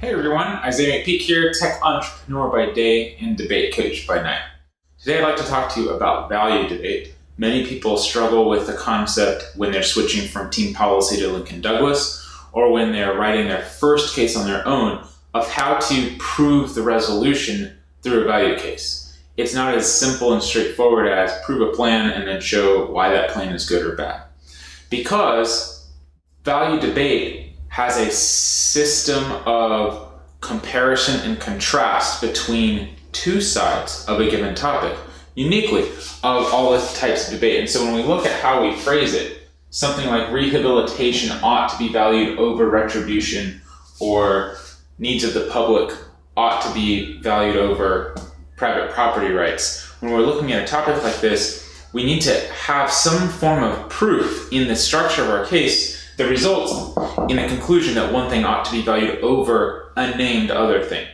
Hey everyone, Isaiah McPeak here, tech entrepreneur by day and debate coach by night. Today I'd like to talk to you about value debate. Many people struggle with the concept when they're switching from team policy to Lincoln Douglas, or when they're writing their first case on their own of how to prove the resolution through a value case. It's not as simple and straightforward as prove a plan and then show why that plan is good or bad. Because value debate has a system of comparison and contrast between two sides of a given topic, uniquely of all the types of debate. And so when we look at how we phrase it, something like rehabilitation ought to be valued over retribution, or needs of the public ought to be valued over private property rights. When we're looking at a topic like this, we need to have some form of proof in the structure of our case that results in a conclusion that one thing ought to be valued over a named other thing.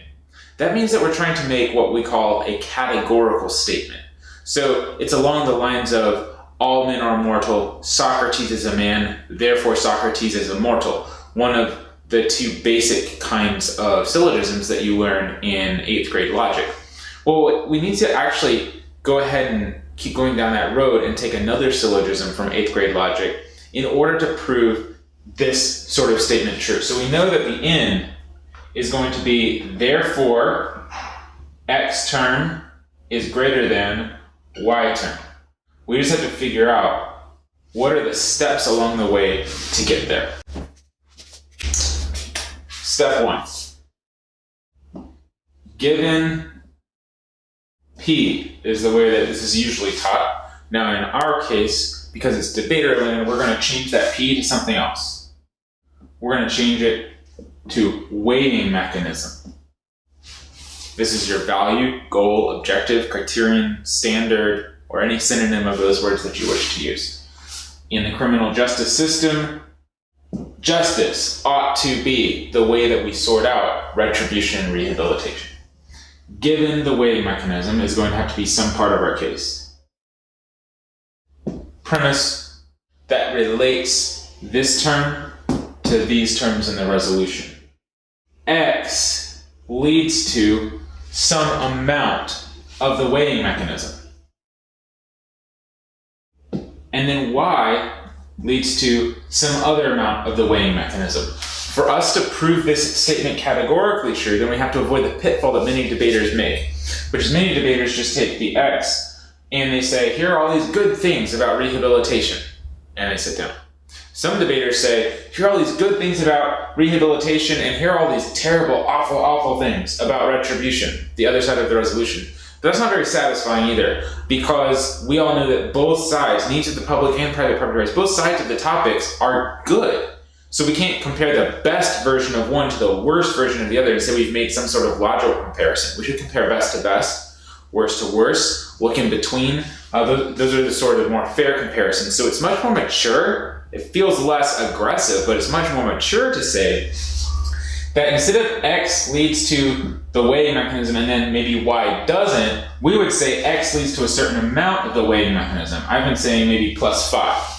That means that we're trying to make what we call a categorical statement. So it's along the lines of all men are mortal, Socrates is a man, therefore Socrates is immortal. One of the two basic kinds of syllogisms that you learn in 8th grade logic. Well, we need to actually go ahead and keep going down that road and take another syllogism from 8th grade logic in order to prove this sort of statement true. So we know that the end is going to be, therefore, x term is greater than y term. We just have to figure out what are the steps along the way to get there. Step 1. Given P is the way that this is usually taught. Now in our case, because it's debate-oriented, we're going to change that P to something else. We're going to change it to weighting mechanism. This is your value, goal, objective, criterion, standard, or any synonym of those words that you wish to use. In the criminal justice system, justice ought to be the way that we sort out retribution and rehabilitation. Given the weighting mechanism is going to have to be some part of our case. Premise that relates this term to these terms in the resolution. X leads to some amount of the weighting mechanism. And then Y leads to some other amount of the weighting mechanism. For us to prove this statement categorically true, then we have to avoid the pitfall that many debaters make, which is many debaters just take the X and they say, here are all these good things about rehabilitation, and they sit down. Some debaters say, here are all these good things about rehabilitation, and here are all these terrible, awful, awful things about retribution, the other side of the resolution. But that's not very satisfying either, because we all know that both sides, needs of the public and private property rights, both sides of the topics are good. So we can't compare the best version of one to the worst version of the other and say we've made some sort of logical comparison. We should compare best to best, worst to worst, look in between. Those are the sort of more fair comparisons. So it's much more mature. It feels less aggressive, but it's much more mature to say that instead of X leads to the weighting mechanism and then maybe Y doesn't, we would say X leads to a certain amount of the weighting mechanism. I've been saying maybe +5.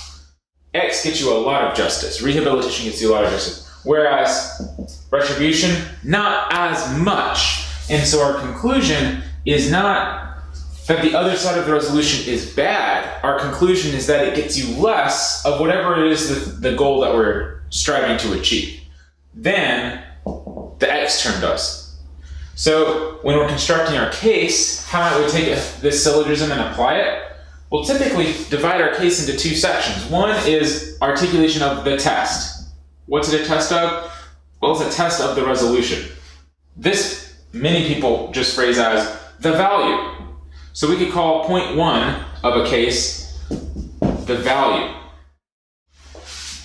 X gets you a lot of justice. Rehabilitation gets you a lot of justice. Whereas retribution, not as much. And so our conclusion is not that the other side of the resolution is bad. Our conclusion is that it gets you less of whatever it is the goal that we're striving to achieve than the X term does. So when we're constructing our case, how might we take this syllogism and apply it? We'll typically divide our case into two sections. One is articulation of the test. What's it a test of? Well, it's a test of the resolution. This many people just phrase as the value. So we could call point 1 of a case the value.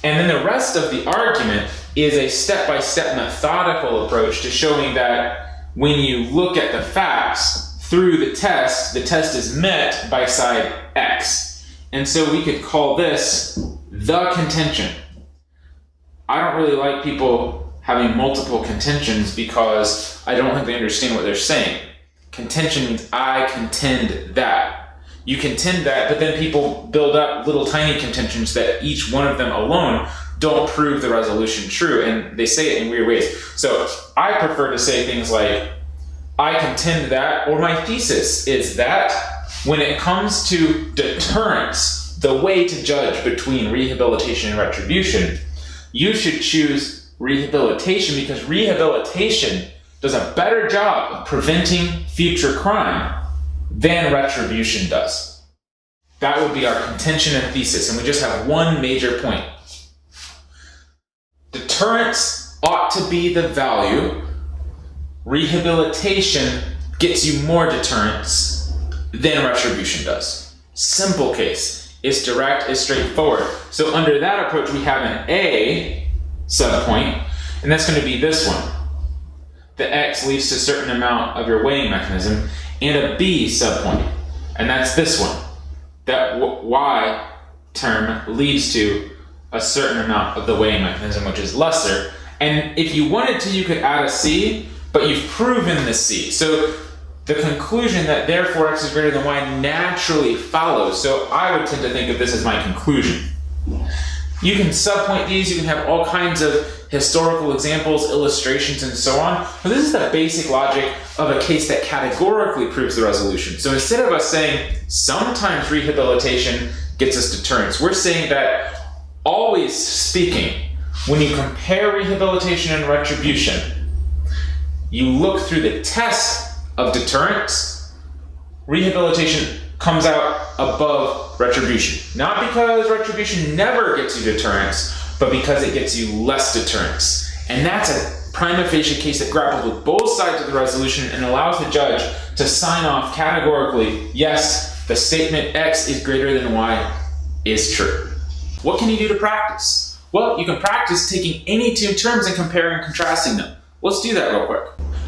And then the rest of the argument is a step-by-step methodical approach to showing that when you look at the facts through the test is met by side X. And so we could call this the contention. I don't really like people having multiple contentions because I don't think they understand what they're saying. Contention means I contend that. You contend that, but then people build up little tiny contentions that each one of them alone don't prove the resolution true, and they say it in weird ways. So I prefer to say things like, I contend that, or my thesis is that, when it comes to deterrence, the way to judge between rehabilitation and retribution, you should choose rehabilitation because rehabilitation does a better job of preventing future crime than retribution does. That would be our contention and thesis, and we just have one major point. Deterrence ought to be the value. Rehabilitation gets you more deterrence than retribution does. Simple case. It's direct, it's straightforward. So under that approach, we have an A subpoint, and that's going to be this one. The X leads to a certain amount of your weighing mechanism, and a B subpoint, and that's this one. That Y term leads to a certain amount of the weighing mechanism, which is lesser. And if you wanted to, you could add a C, but you've proven the C. So the conclusion that therefore X is greater than Y naturally follows. So I would tend to think of this as my conclusion. You can subpoint these, you can have all kinds of historical examples, illustrations, and so on. But this is the basic logic of a case that categorically proves the resolution. So instead of us saying sometimes rehabilitation gets us deterrence, we're saying that always speaking, when you compare rehabilitation and retribution, you look through the test of deterrence, rehabilitation comes out above retribution. Not because retribution never gets you deterrence, but because it gets you less deterrence. And that's a prima facie case that grapples with both sides of the resolution and allows the judge to sign off categorically, yes, the statement X is greater than Y is true. What can you do to practice? Well, you can practice taking any two terms and comparing and contrasting them. Let's do that real quick.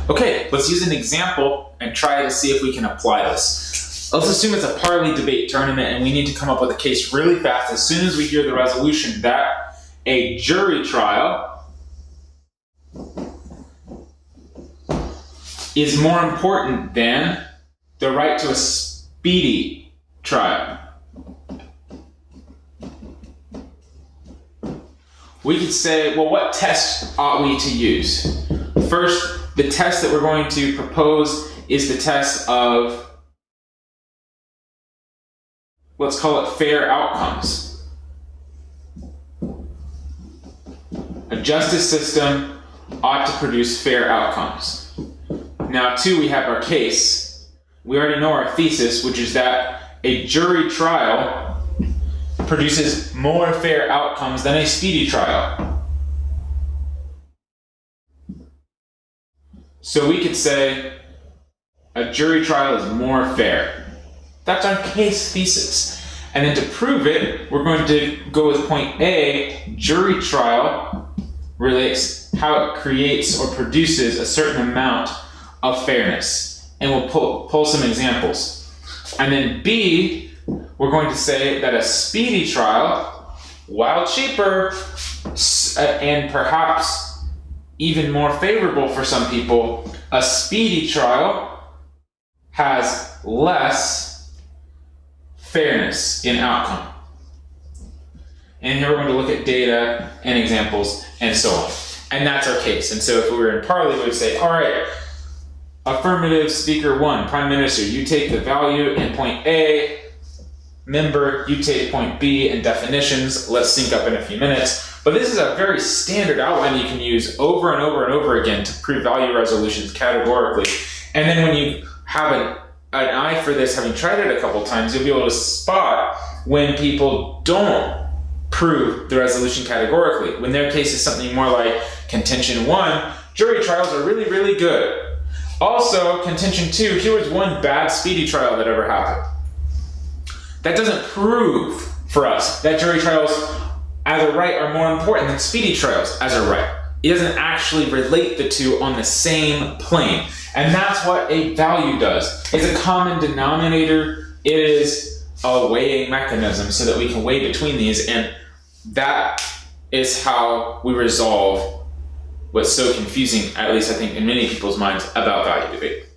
Okay, let's use an example and try to see if we can apply this. Let's assume it's a parley debate tournament and we need to come up with a case really fast as soon as we hear the resolution that a jury trial is more important than the right to a speedy trial. We could say, well, what test ought we to use? First, the test that we're going to propose is the test of, let's call it fair outcomes. A justice system ought to produce fair outcomes. Now, two, we have our case. We already know our thesis, which is that a jury trial produces more fair outcomes than a speedy trial. So we could say a jury trial is more fair. That's our case thesis. And then to prove it, we're going to go with point A. Jury trial relates how it creates or produces a certain amount of fairness. And we'll pull some examples. And then B, we're going to say that a speedy trial, while cheaper and perhaps even more favorable for some people, a speedy trial has less fairness in outcome. And here we're going to look at data and examples and so on. And that's our case. And so if we were in parley, we would say, all right, affirmative speaker one, Prime Minister, you take the value in point A. Member, you take point B and definitions. Let's sync up in a few minutes. But this is a very standard outline you can use over and over and over again to prove value resolutions categorically. And then when you have an eye for this, having tried it a couple times, you'll be able to spot when people don't prove the resolution categorically. When their case is something more like contention one, jury trials are really, really good. Also, contention two, here was one bad speedy trial that ever happened. That doesn't prove for us that jury trials as a right are more important than speedy trials as a right. It doesn't actually relate the two on the same plane. And that's what a value does. It's a common denominator. It is a weighing mechanism so that we can weigh between these. And that is how we resolve what's so confusing, at least I think in many people's minds, about value debate.